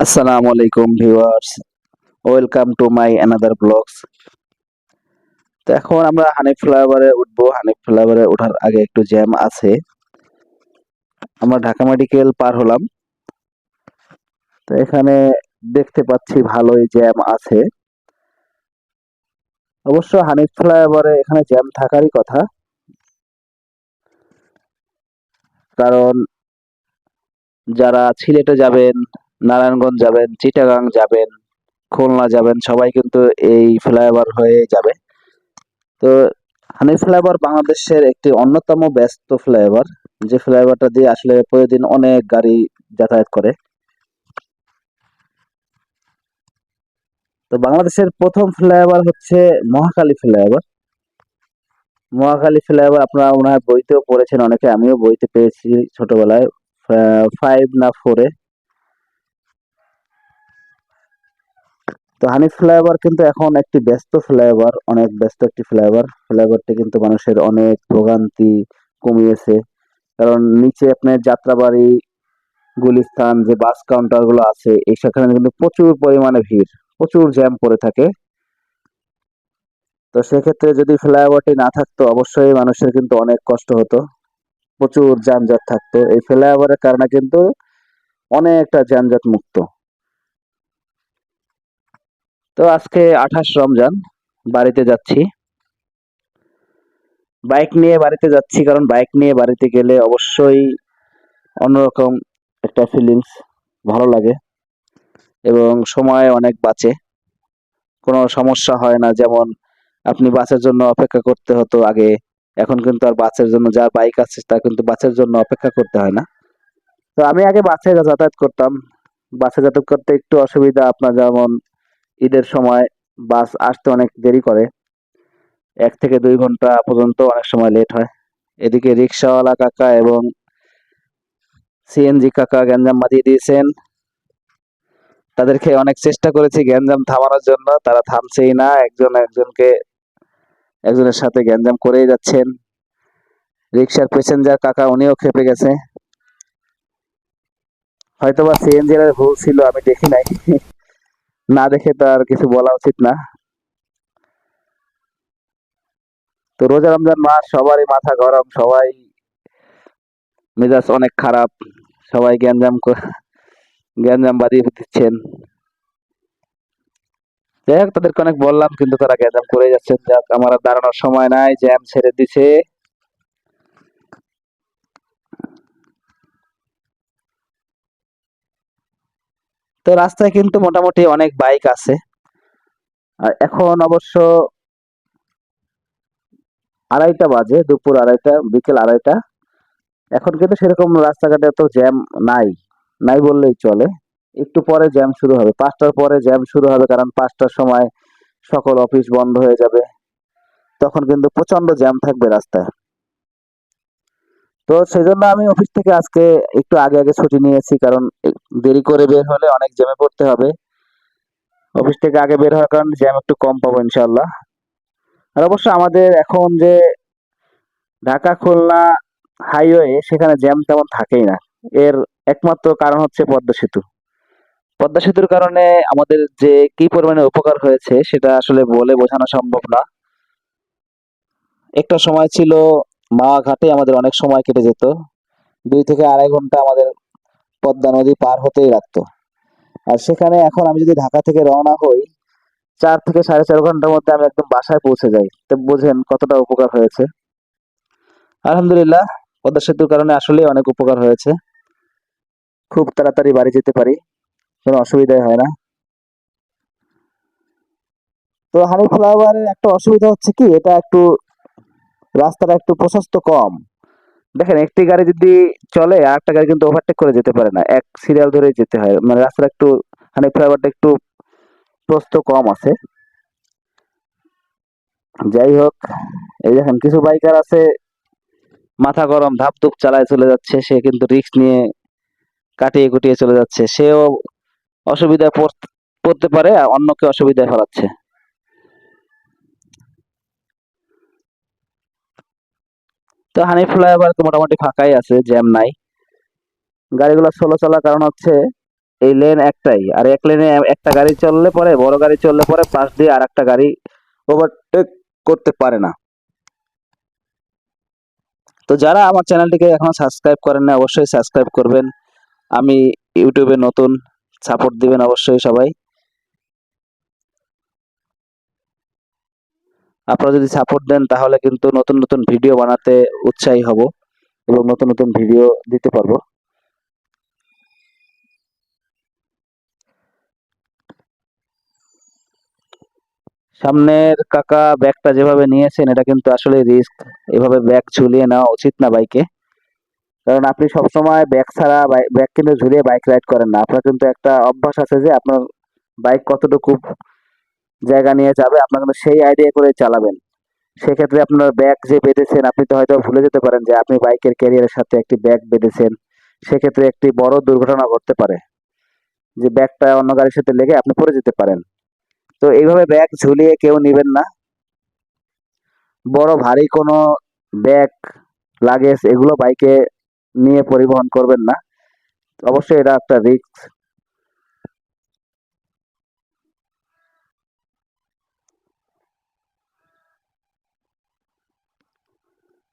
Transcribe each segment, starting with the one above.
আসসালামু আলাইকুম viewers, welcome to my another blogs. তো এখন আমরা হানিফ ফ্লাইওভারে উঠবো। হানিফ ফ্লাইওভারে ওঠার আগে একটু জ্যাম আছে। আমরা ঢাকা মেডিকেল পার হলাম। তো এখানে দেখতে পাচ্ছি ভালোই জ্যাম আছে। অবশ্য হানিফ ফ্লাইওভারে এখানে জ্যাম থাকারই কথা, কারণ যারা সিলেটে যাবেন, নারায়ণগঞ্জ যাবেন, চিটাগাং যাবেন, খুলনা যাবেন, সবাই কিন্তু এই ফ্লাইওভার হয়ে যাবে। তো হানিফ ফ্লাইওভার বাংলাদেশের একটি অন্যতম ব্যস্ত ফ্লাইওভার, যে ফ্লাইওভারটা দিয়ে আসলে প্রতিদিন অনেক গাড়ি যাতায়াত করে। তো বাংলাদেশের প্রথম ফ্লাইওভার হচ্ছে মহাখালী ফ্লাইওভার। মহাখালী ফ্লাইওভার আপনারা মনে হয় বইতেও পড়েছেন অনেকে, আমিও বইতে পেয়েছি ছোটবেলায়, 5 না 4-এ। তো হানিফ ফ্লাইওভার কিন্তু এখন একটি ব্যস্ত ফ্লাইওভার, অনেক ব্যস্ত একটি ফ্লাইওভার। ফ্লাইওভারটি কিন্তু মানুষের অনেক ভোগান্তি কমিয়েছে, কারণ নিচে আপনার যাত্রাবাড়ি, গুলিস্তান যে বাস কাউন্টার গুলো আছে, এই সেখানে কিন্তু প্রচুর পরিমাণে ভিড়, প্রচুর জ্যাম পড়ে থাকে। তো সেক্ষেত্রে যদি ফ্লাইওভারটি না থাকতো, অবশ্যই মানুষের কিন্তু অনেক কষ্ট হতো, প্রচুর যানজট থাকতো। এই ফ্লাইওভারের কারণে কিন্তু অনেকটা যানজট মুক্ত। তো আজকে 28 রমজান, বাড়িতে যাচ্ছি, বাইক নিয়ে বাড়িতে যাচ্ছি, কারণ বাইক নিয়ে বাড়িতে গেলে অবশ্যই অন্যরকম একটা ফিলিংস, ভালো লাগে এবং সময় অনেক বাঁচে, কোনো সমস্যা হয় না। যেমন আপনি বাসের জন্য অপেক্ষা করতে হতো আগে, এখন কিন্তু আর বাসের জন্য, যার বাইক আছে তার কিন্তু বাসের জন্য অপেক্ষা করতে হয় না। তো আমি আগে বাসে যাতায়াত করতাম। বাসে যাতায়াত করতে একটু অসুবিধা, আপনার যেমন ঈদের সময় বাস আসতে অনেক দেরি করে, 1 থেকে 2 ঘন্টা পর্যন্ত অনেক সময় লেট হয়। এদিকে রিক্সাওয়ালা কাকা এবং সিএনজি কাকা গ্যাঞ্জাম বাঁধিয়ে দিয়েছেন। তাদেরকে অনেক চেষ্টা করেছি গ্যাঞ্জাম থামানোর জন্য, তারা থামছেই না, একজনের সাথে গ্যাঞ্জাম করেই যাচ্ছেন। রিক্সার প্যাসেঞ্জার কাকা উনিও খেপে গেছে। হয়তোবা সিএনজির ভুল ছিল, আমি দেখি নাই। না দেখে তো আর কিছু বলা উচিত না। তো রোজা রমজান মাস, সবারই মাথা গরম, সবাই মেজাজ অনেক খারাপ, সবাই গ্যাঞ্জাম বাঁধিয়ে দিচ্ছেন। যাই হোক, তাদেরকে অনেক বললাম কিন্তু তারা গ্যাঞ্জাম করে যাচ্ছেন। যাক, আমার আর দাঁড়ানোর সময় নাই, জ্যাম ছেড়ে দিছে। তো রাস্তায় কিন্তু মোটামুটি অনেক বাইক আছে। আর এখন অবশ্য 2:30 বাজে, দুপুর 2:30, বিকেল 2:30। এখন কিন্তু সেরকম রাস্তাঘাটে এত জ্যাম নাই, নাই বললেই চলে। একটু পরে জ্যাম শুরু হবে, 5টার পরে জ্যাম শুরু হবে, কারণ 5টার সময় সকল অফিস বন্ধ হয়ে যাবে, তখন কিন্তু প্রচন্ড জ্যাম থাকবে রাস্তায়। তো সেজন্য আমি অফিস থেকে আজকে একটু আগে আগে ছুটি নিয়েছি, কারণ দেরি করে বের হলে অনেক জ্যামে পড়তে হবে। অফিস থেকে আগে বের হওয়ার কারণে জ্যাম একটু কম পাবো ইনশাল্লাহ। আর অবশ্য আমাদের এখন যে ঢাকা খুলনা হাইওয়ে, সেখানে জ্যাম তেমন থাকেই না। এর একমাত্র কারণ হচ্ছে পদ্মা সেতু। পদ্মা সেতুর কারণে আমাদের যে কি পরিমাণে উপকার হয়েছে, সেটা আসলে বলে বোঝানো সম্ভব না। একটা সময় ছিল মাওয়া ঘাটে আমাদের অনেক সময় কেটে যেত, 2 থেকে 2.5 ঘন্টা আমাদের পদ্মা নদী পার হতেই লাগতো। আর সেখানে এখন আমি যদি ঢাকা থেকে রওনা হই, 4 থেকে 4.5 ঘন্টার মধ্যে আমি একদম বাসায় পৌঁছে যাই। তো বোঝেন কতটা উপকার হয়েছে। আলহামদুলিল্লাহ, পদ্মা সেতুর কারণে আসলে অনেক উপকার হয়েছে। খুব তাড়াতাড়ি বাড়ি যেতে পারি, কোনো অসুবিধাই হয় না। তো হানি ফ্লাইওভারের একটা অসুবিধা হচ্ছে কি, এটা একটু, রাস্তাটা একটু প্রশস্ত কম। দেখেন, একটি গাড়ি যদি চলে, আরেকটা গাড়ি কিন্তু ওভারটেক করে যেতে পারে না, এক সিরিয়াল ধরেই যেতে হয়। মানে রাস্তাটা একটু, হানি ফ্লাইওভারটা একটু প্রস্থ কম আছে। যাই হোক, এই দেখেন কিছু বাইকার আছে, মাথা গরম, ধাপ ধুপ চালায় চলে যাচ্ছে, সে কিন্তু রিস্ক নিয়ে কাটিয়ে কুটিয়ে চলে যাচ্ছে, সেও অসুবিধায় পড়তে পারে, আর অন্যকে অসুবিধায় ফেলাচ্ছে। তো হানি ফ্লাইওভার তো মোটামুটি ফাঁকাই আছে, জ্যাম নাই। গাড়িগুলো স্লো চলার কারণ হচ্ছে এই লেন একটাই, আর এক লেনে একটা গাড়ি চললে পরে, বড় গাড়ি চললে পরে পাশ দিয়ে আর একটা গাড়ি ওভারটেক করতে পারে না। তো যারা আমার চ্যানেলটিকে এখনো সাবস্ক্রাইব করেন না, অবশ্যই সাবস্ক্রাইব করবেন। আমি ইউটিউবে নতুন, সাপোর্ট দিবেন অবশ্যই সবাই। আপনারা যদি সাপোর্ট দেন তাহলে কিন্তু নতুন নতুন ভিডিও বানাতে উৎসাহী হব এবং নতুন নতুন ভিডিও দিতে পারবো। সামনের কাকা ব্যাগটা যেভাবে নিয়েছেন এটা কিন্তু আসলে রিস্ক। এভাবে ব্যাগ ঝুলিয়ে নেওয়া উচিত না বাইকে। কারণ আপনি সবসময় ব্যাগ ছাড়া ব্যাগ কিন্তু ঝুলিয়ে বাইক রাইড করেন না। আপনার কিন্তু একটা অভ্যাস আছে যে আপনার বাইক কতটুকু জায়গা নিয়ে যাবে, আপনার কিন্তু সেই আইডিয়া করে চালাবেন। সেক্ষেত্রে আপনার ব্যাগ যে বেঁধেছেন, আপনি তো হয়তো ভুলে যেতে পারেন যে আপনি বাইকের ক্যারিয়ারের সাথে একটি ব্যাগ বেঁধেছেন। সেক্ষেত্রে একটি বড় দুর্ঘটনা ঘটতে পারে, যে ব্যাগটা অন্য গাড়ির সাথে লেগে আপনি পড়ে যেতে পারেন। তো এইভাবে ব্যাগ ঝুলিয়ে কেউ নিবেন না। বড় ভারী কোনো ব্যাগ, লাগেজ এগুলো বাইকে নিয়ে পরিবহন করবেন না। অবশ্যই এটা একটা রিস্ক।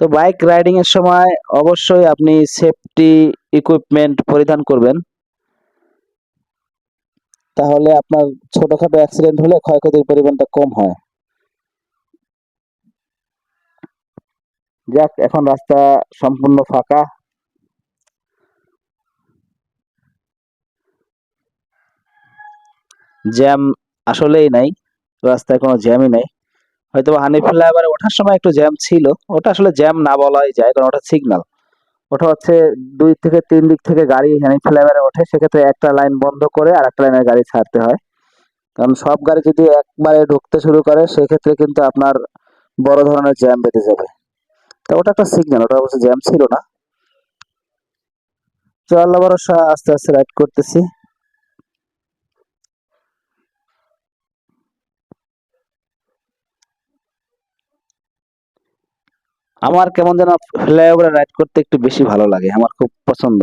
তো বাইক রাইডিং এর সময় অবশ্যই আপনি সেফটি ইকুইপমেন্ট পরিধান করবেন। তাহলে আপনার ছোটখাটো অ্যাক্সিডেন্ট হলে ক্ষয়ক্ষতির পরিমাণটা কম হয়। যাক, এখন রাস্তা সম্পূর্ণ ফাঁকা। জ্যাম আসলেই নাই, রাস্তায় কোনো জ্যামই নাই। হয়তো হানি ফ্লাইওভারে ওঠার সময় একটু জ্যাম ছিল। ওটা আসলে জ্যাম না বলাই যায়, কারণ ওটা সিগন্যাল। ওটা হচ্ছে ২ থেকে ৩ দিক থেকে গাড়ি হানি ফ্লাইওভারে ওঠে, সেক্ষেত্রে একটা লাইন বন্ধ করে আরেকটা লাইনের গাড়ি ছাড়তে হয়। কারণ সব গাড়ি যদি একবারে ঢুকতে শুরু করে সেক্ষেত্রে কিন্তু আপনার বড় ধরনের জ্যাম বেঁধে যাবে। তো ওটা একটা সিগন্যাল, ওটা অবশ্য জ্যাম ছিল না। তো আল্লাহ ভরসা, আস্তে আস্তে রাইড করতেছি। আমার কেমন যেন ফ্লাইওভারে রাইড করতে একটু বেশি ভালো লাগে, আমার খুব পছন্দ।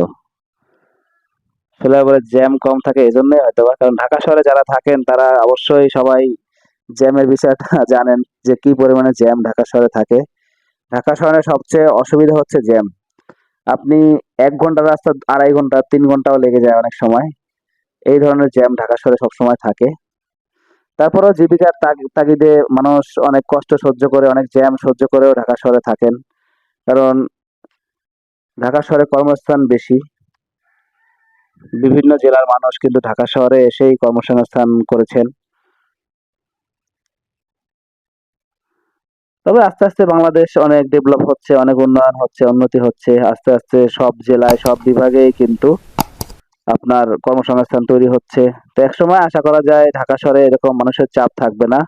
ফ্লাইওভারে জ্যাম কম থাকে এজন্যই হয়তোবা, কারণ ঢাকা শহরে যারা থাকেন তারা অবশ্যই সবাই জ্যামের বিষয়টা জানেন যে কি পরিমাণে জ্যাম ঢাকা শহরে থাকে। ঢাকা শহরে সবচেয়ে অসুবিধা হচ্ছে জ্যাম। আপনি ১ ঘন্টার রাস্তা ২.৫ ঘন্টা ৩ ঘন্টাও লেগে যায় অনেক সময়। এই ধরনের জ্যাম ঢাকা শহরে সবসময় থাকে। তারপরেও জীবিকার তাগিদে মানুষ অনেক কষ্ট সহ্য করে, অনেক জ্যাম সহ্য করেও ঢাকা শহরে থাকেন। কারণ ঢাকা শহরে কর্মস্থান বেশি। বিভিন্ন জেলার মানুষ কিন্তু ঢাকা শহরে এসেই কর্মসংস্থান করেছেন। তবে আস্তে আস্তে বাংলাদেশ অনেক ডেভেলপ হচ্ছে, অনেক উন্নয়ন হচ্ছে, উন্নতি হচ্ছে। আস্তে আস্তে সব জেলায়, সব বিভাগেই কিন্তু আপনার কর্মসংস্থান তৈরি হচ্ছে। তো একসময় আশা করা যায় ঢাকা শহরে এরকম মানুষের চাপ থাকবে না।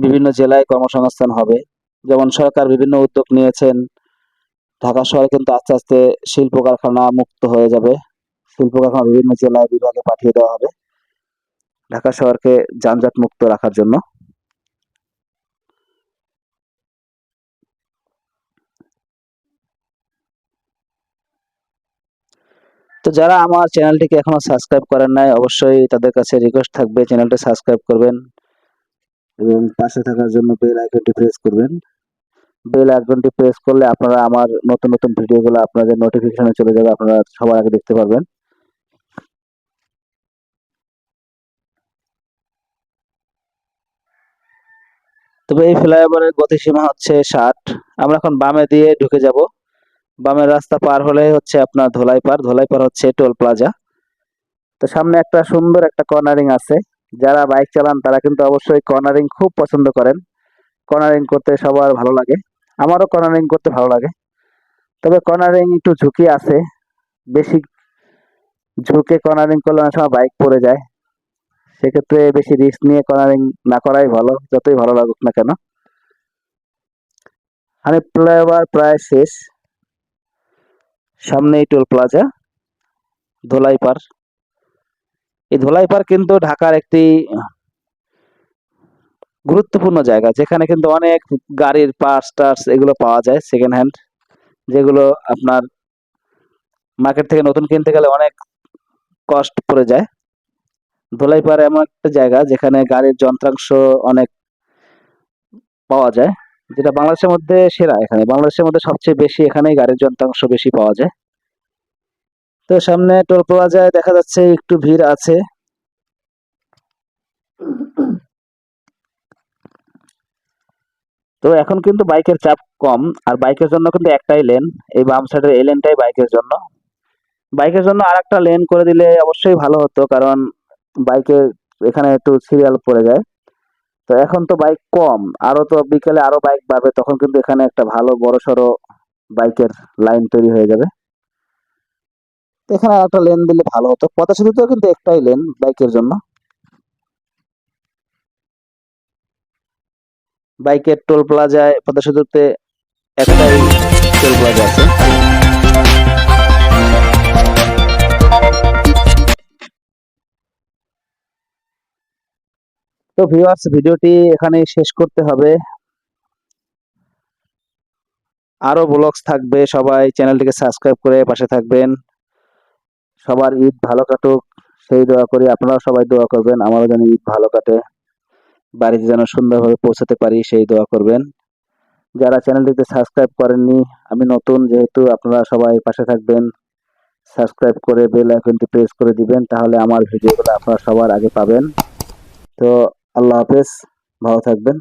বিভিন্ন জেলায় কর্মসংস্থান হবে। যেমন সরকার বিভিন্ন উদ্যোগ নিয়েছেন। ঢাকা শহরে কিন্তু আস্তে আস্তে শিল্প কারখানা মুক্ত হয়ে যাবে। শিল্প কারখানা বিভিন্ন জেলায় বিভাগে পাঠিয়ে দেওয়া হবে ঢাকা শহরকে যানজট মুক্ত রাখার জন্য। তো যারা আমার চ্যানেলটিকে এখনো সাবস্ক্রাইব করেন নাই, অবশ্যই তাদের কাছে রিকোয়েস্ট থাকবে চ্যানেলটা সাবস্ক্রাইব করবেন এবং পাশে থাকার জন্য বেল আইকনটি প্রেস করবেন। বেল আইকনটি প্রেস করলে আপনারা আমার নতুন নতুন ভিডিওগুলো আপনাদের নোটিফিকেশনে চলে যাবে, আপনারা সবার আগে দেখতে পারবেন। তবে এই ফ্লাইওভারের গতিসীমা হচ্ছে 60। আমরা এখন বামে দিয়ে ঢুকে যাব। বামের রাস্তা পার হলে হচ্ছে আপনার ধোলাইপাড়। ধোলাইপাড় হচ্ছে টোল প্লাজা। তো সামনে একটা সুন্দর একটা কর্নারিং আছে। যারা বাইক চালান তারা কিন্তু অবশ্যই কর্নারিং খুব পছন্দ করেন। কর্নারিং করতে সবার ভালো লাগে। আমারও কর্নারিং করতে ভালো লাগে। তবে কর্নারিং একটু ঝুঁকি আছে। বেশি ঝুঁকে কর্নারিং করলে অনেক সময় বাইক পড়ে যায়। সেক্ষেত্রে বেশি রিস্ক নিয়ে কর্নারিং না করাই ভালো, যতই ভালো লাগুক না কেন। হানিফ ফ্লাইওভার প্রায় শেষ। সামনেই টোল প্লাজা, ধোলাইপাড়। এই ধোলাইপাড় কিন্তু ঢাকার একটি গুরুত্বপূর্ণ জায়গা, যেখানে কিন্তু অনেক গাড়ির পার্টস টার্টস এগুলো পাওয়া যায় সেকেন্ড হ্যান্ড, যেগুলো আপনার মার্কেট থেকে নতুন কিনতে গেলে অনেক কষ্ট পড়ে যায়। ধোলাইপাড় এমন একটা জায়গা যেখানে গাড়ির যন্ত্রাংশ অনেক পাওয়া যায়, যেটা বাংলাদেশের মধ্যে সেরা। এখানে বাংলাদেশের মধ্যে সবচেয়ে বেশি এখানেই গাড়ির যন্ত্রাংশ বেশি পাওয়া যায়। তো সামনে টোল প্লাজায় দেখা যাচ্ছে একটু ভিড় আছে। তো এখন কিন্তু বাইকের চাপ কম, আর বাইকের জন্য কিন্তু একটাই লেন, এই বাম সাইডের এই লেনটাই বাইকের জন্য। বাইকের জন্য আর একটা লেন করে দিলে অবশ্যই ভালো হতো, কারণ বাইকের এখানে একটু সিরিয়াল পড়ে যায়। তো এখন তো বাইক কম, আরো তো বিকেলে আরো বাইক বাড়বে, তখন কিন্তু এখানে একটা ভালো বড় সড়ো বাইকের লাইন তৈরি হয়ে যাবে। তো এখানে আর একটা লেন দিলে ভালো হতো। পথে সেতুতেও কিন্তু একটাই লেন বাইকের জন্য। বাইকের টোল প্লাজায় পথে সেতুতে একটাই টোল প্লাজা আছে। তো ভিউয়ার্স, ভিডিওটি এখানেই শেষ করতে হবে। আরো ব্লগস থাকবে, সবাই চ্যানেলটিকে সাবস্ক্রাইব করে পাশে থাকবেন। সবার ঈদ ভালো কাটুক সেই দোয়া করি। আপনারাও সবাই দোয়া করবেন আমারও যেন ঈদ ভালো কাটে, বাড়িতে যেন সুন্দরভাবে পৌঁছাতে পারি সেই দোয়া করবেন। যারা চ্যানেলটিতে সাবস্ক্রাইব করেননি, আমি নতুন যেহেতু, আপনারা সবাই পাশে থাকবেন, সাবস্ক্রাইব করে বেল আইকনটি প্রেস করে দিবেন, তাহলে আমার ভিডিওগুলো আপনারা সবার আগে পাবেন। তো আল্লাহ হাফেজ, ভালো থাকবেন।